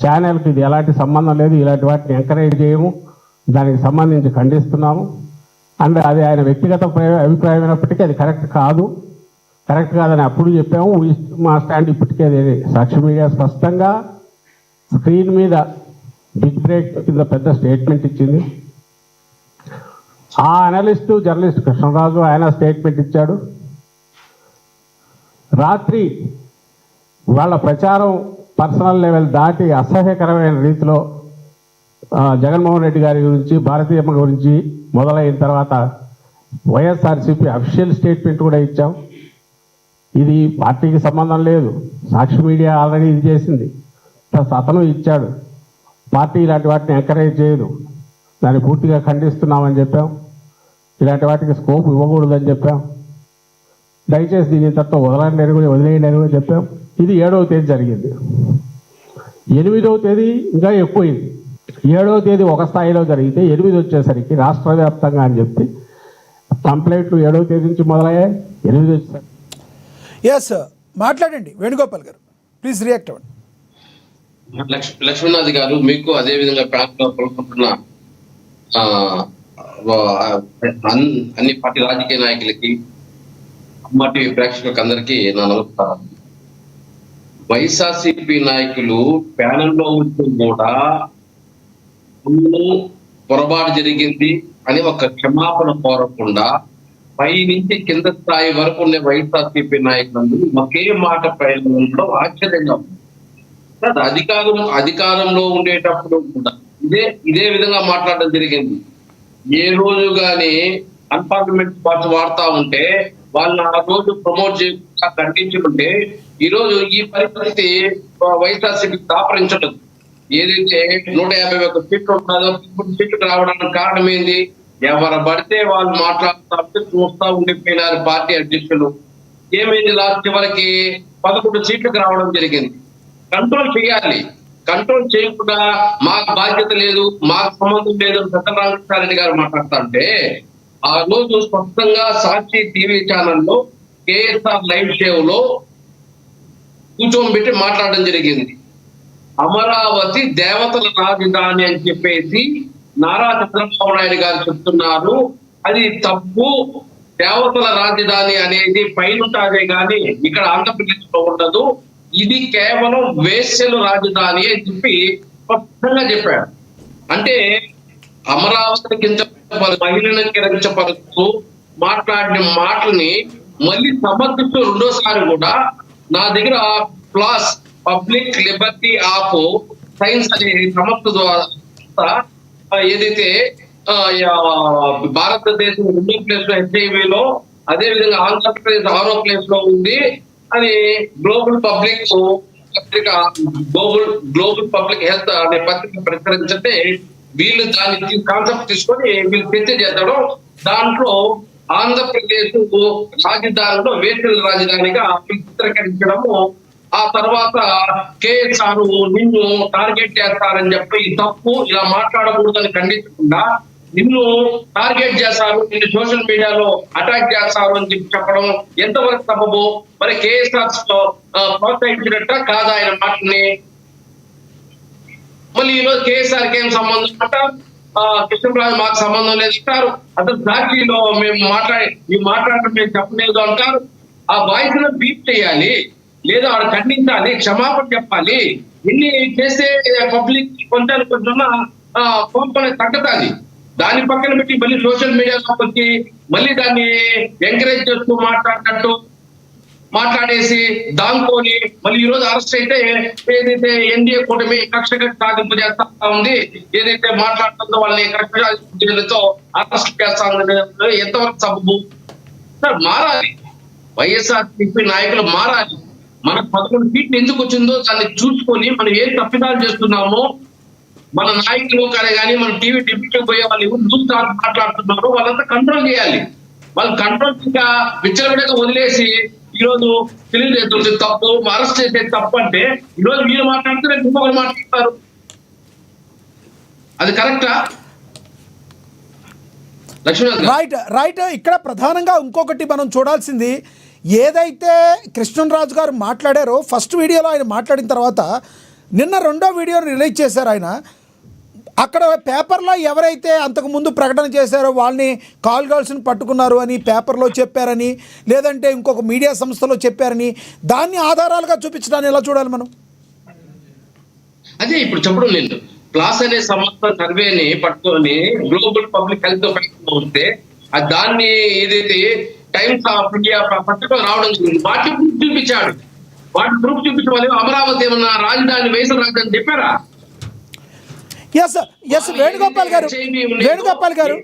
ఛానల్కి ఇది ఎలాంటి సంబంధం లేదు, ఇలాంటి వాటిని ఎంకరేజ్ చేయము, దానికి సంబంధించి ఖండిస్తున్నాము. అండ్ అది ఆయన వ్యక్తిగత అభిప్రాయం అయినప్పటికీ అది కరెక్ట్ కాదని అప్పుడు చెప్పాము. మా స్టాండ్ ఇప్పటికీ అది సాక్షి మీడియా స్పష్టంగా స్క్రీన్ మీద బిగ్ బ్రేక్ కింద పెద్ద స్టేట్మెంట్ ఇచ్చింది. ఆ అనలిస్టు జర్నలిస్ట్ కృష్ణరాజు ఆయన స్టేట్మెంట్ ఇచ్చాడు. రాత్రి వాళ్ళ ప్రచారం పర్సనల్ లెవెల్ దాటి అసహ్యకరమైన రీతిలో జగన్మోహన్ రెడ్డి గారి గురించి, భారతీయమ్మ గురించి మొదలైన తర్వాత వైఎస్ఆర్సీపీ అఫీషియల్ స్టేట్మెంట్ కూడా ఇచ్చాం. ఇది పార్టీకి సంబంధం లేదు, సాక్షి మీడియా ఆల్రెడీ ఇది చేసింది, ప్లస్ అతను ఇచ్చాడు. పార్టీ ఇలాంటి వాటిని ఎంకరేజ్ చేయదు, దాన్ని పూర్తిగా ఖండిస్తున్నామని చెప్పాం. ఇలాంటి వాటికి స్కోప్ ఇవ్వకూడదని చెప్పాం. దయచేసి దీని ఇంతతో వదిలేయండి అని కూడా చెప్పాం. ఇది 7వ తేదీ జరిగింది. 8వ తేదీ ఇంకా ఎక్కువైంది. 7వ తేదీ ఒక స్థాయిలో జరిగితే 8 వచ్చేసరికి రాష్ట్ర వ్యాప్తంగా అని చెప్పి కంప్లైంట్లు 7వ తేదీ నుంచి మొదలయ్యాయి. 8 వచ్చేసరికి ఎస్ మాట్లాడండి వేణుగోపాల్ గారు, ప్లీజ్ రియాక్ట్ అవ్వండి. లక్ష్మీనాథ్ గారు, మీకు అదే విధంగా ప్రాంతంలో పాల్గొంటున్న అన్ని పార్టీ రాజకీయ నాయకులకి, అమ్మ టీవీ ప్రేక్షకులకు అందరికీ నా నమస్కారం. వైఎస్ఆర్సీపీ నాయకులు ప్యానెల్లో ఉంటూ కూడా పొరపాటు జరిగింది అని ఒక క్షమాపణ కోరకుండా పై నుంచి కింద స్థాయి వరకు ఉన్న వైఎస్ఆర్సీపీ నాయకులందరూ ఒకే మాట ప్రయోజనంలో ఆశ్చర్యంగా ఉంది. అధికారంలో ఉండేటప్పుడు కూడా ఇదే విధంగా మాట్లాడడం జరిగింది. ఏ రోజు గాని అన్పార్లమెంట్ పార్టీ వాడుతా ఉంటే వాళ్ళని ఆ రోజు ప్రమోట్ చేయకుండా ఖండించుకుంటే ఈ రోజు ఈ పరిస్థితి వైఎస్ఆర్సీపీ దాపరించడం. ఏదైతే 151 సీట్లు ఉంటుందో 3 సీట్లకు రావడానికి కారణం ఏంది? ఎవరు పడితే వాళ్ళు మాట్లాడుతూ ఉంటే చూస్తా ఉండిపోయినారు పార్టీ అధ్యక్షులు. ఏమైంది? లాస్ట్ చివరికి 11 సీట్లకు రావడం జరిగింది. కంట్రోల్ చేయాలి. కంట్రోల్ చేయకుండా మాకు బాధ్యత లేదు, మాకు సంబంధం లేదు సత్య రామకృష్ణారెడ్డి గారు మాట్లాడుతా ఉంటే ఆ రోజు స్పష్టంగా సాక్షి టీవీ ఛానల్లో కేఎస్ఆర్ లైవ్ షోలో కూర్చోబెట్టి మాట్లాడడం జరిగింది. అమరావతి దేవతల రాజధాని అని చెప్పేసి నారా చంద్రబాబు నాయుడు గారు చెప్తున్నారు. అది తప్పు. దేవతల రాజధాని అనేది పైనుంటాదే కానీ ఇక్కడ ఆంధ్రప్రదేశ్ లో ఉండదు. ఇది కేవలం వేశ్యల రాజధాని అని చెప్పి స్పష్టంగా చెప్పాడు. అంటే అమరావతిని కించపరుస్తూ, మహిళలను కించపరుస్తూ మాట్లాడిన మాటల్ని మళ్ళీ సమర్థిస్తూ రెండోసారి కూడా నా దగ్గర ప్లాస్ పబ్లిక్ లిబర్టీ ఆఫ్ సైన్స్ అనే సంస్థ ద్వారా ఏదైతే భారతదేశం 2వ ప్లేస్ లో హెచ్ఐవిలో, అదే విధంగా ఆంధ్రప్రదేశ్ 6వ ప్లేస్ లో ఉంది అని గ్లోబల్ పబ్లిక్ హెల్త్ అనే పత్రిక ప్రచురించితే వీళ్ళు దాని కాన్సెప్ట్ తీసుకొని వీళ్ళు చర్చ చేద్దాం. దాంట్లో ఆంధ్రప్రదేశ్ రాజధానిలో వేశ్యల రాజధానిగా చిత్రీకరించడము, ఆ తర్వాత కేఎస్ఆర్ నిన్ను టార్గెట్ చేస్తారని చెప్పి తప్పు, ఇలా మాట్లాడకూడదని ఖండించకుండా నిన్ను టార్గెట్ చేస్తారు, నిన్ను సోషల్ మీడియాలో అటాక్ చేస్తారు అని చెప్పి చెప్పడం ఎంతవరకు సబబు? మరి కేఎస్ఆర్ ప్రోత్సహించినట్ట కాదా ఆయన మాటని? మళ్ళీ ఈరోజు కేఎస్ఆర్ కి ఏం సంబంధం అంటారు? కృష్ణరాజు మాకు సంబంధం లేదు అంటారు. అసలు సాక్షిలో మేము మాట్లాడటం మేము చెప్పలేదు అంటారు. ఆ వాయిస్ లో బీప్ చేయాలి, లేదా ఆడ ఖండించాలి, క్షమాపణ చెప్పాలి. ఇన్ని చేస్తే పబ్లిక్ కొంచెం కోపం తగ్గుతుంది. దాని పక్కన పెట్టి మళ్ళీ సోషల్ మీడియాలోకి వచ్చి మళ్ళీ దాన్ని ఎంకరేజ్ చేస్తూ మాట్లాడేసి దాంతోని మళ్ళీ ఈ రోజు అరెస్ట్ అయితే ఏదైతే ఎన్డీఏ కూటమి కక్ష సాధింపు చేస్తా ఉంది, ఏదైతే మాట్లాడుతుందో వాళ్ళని కక్షతో అరెస్ట్ చేస్తా ఉంది, ఎంతవరకు సబబు? సార్ మారాలి, వైఎస్ఆర్సీపీ నాయకులు మారాలి. మనకు 11 సీట్లు ఎందుకు వచ్చిందో దాన్ని చూసుకొని మనం ఏం తప్పిదాలు చేస్తున్నామో, మన నాయకులు కానీ మన టీవీ డిప్యూటీ పోయే వాళ్ళు ఎవరు న్యూస్ మాట్లాడుతున్నారో వాళ్ళంతా కంట్రోల్ చేయాలి. వాళ్ళు కంట్రోల్ ఇంకా విచ్చలవిడిగా వదిలేసి ఈరోజు తెలియజేస్తుంది తప్పు, అరెస్ట్ చేసేది తప్పు అంటే ఈరోజు మీరు మాట్లాడితే రేపు ఇంకొకరు మాట్లాడతారు. అది కరెక్టా? రైట్. ఇక్కడ ప్రధానంగా ఇంకొకటి మనం చూడాల్సింది, ఏదైతే కృష్ణరాజు గారు మాట్లాడారో ఫస్ట్ వీడియోలో ఆయన మాట్లాడిన తర్వాత నిన్న రెండో వీడియోని రిలీజ్ చేశారు ఆయన. అక్కడ పేపర్లో ఎవరైతే అంతకుముందు ప్రకటన చేశారో వాళ్ళని కాల్ గర్ల్స్ని పట్టుకున్నారు అని పేపర్లో చెప్పారని, లేదంటే ఇంకొక మీడియా సంస్థలో చెప్పారని, దాన్ని ఆధారాలుగా చూపించడాన్ని ఎలా చూడాలి మనం? అదే ఇప్పుడు చెప్పడం లేదు. క్లాస్ అనే సంస్థ సర్వేని పట్టుకొని గ్లోబల్ పబ్లిక్ హెల్త్ వస్తే దాన్ని ఏదైతే టైమ్స్ ఆఫ్ ఇండియా పత్రికలు రావడం జరిగింది. వాటి ప్రూఫ్ చూపించాడు. వాటి ప్రూఫ్ చూపించడం అమరావతి ఏమన్నా రాజధాని వేసిన రాజధాని చెప్పారా? ఎస్ వేణుగోపాల్ గారు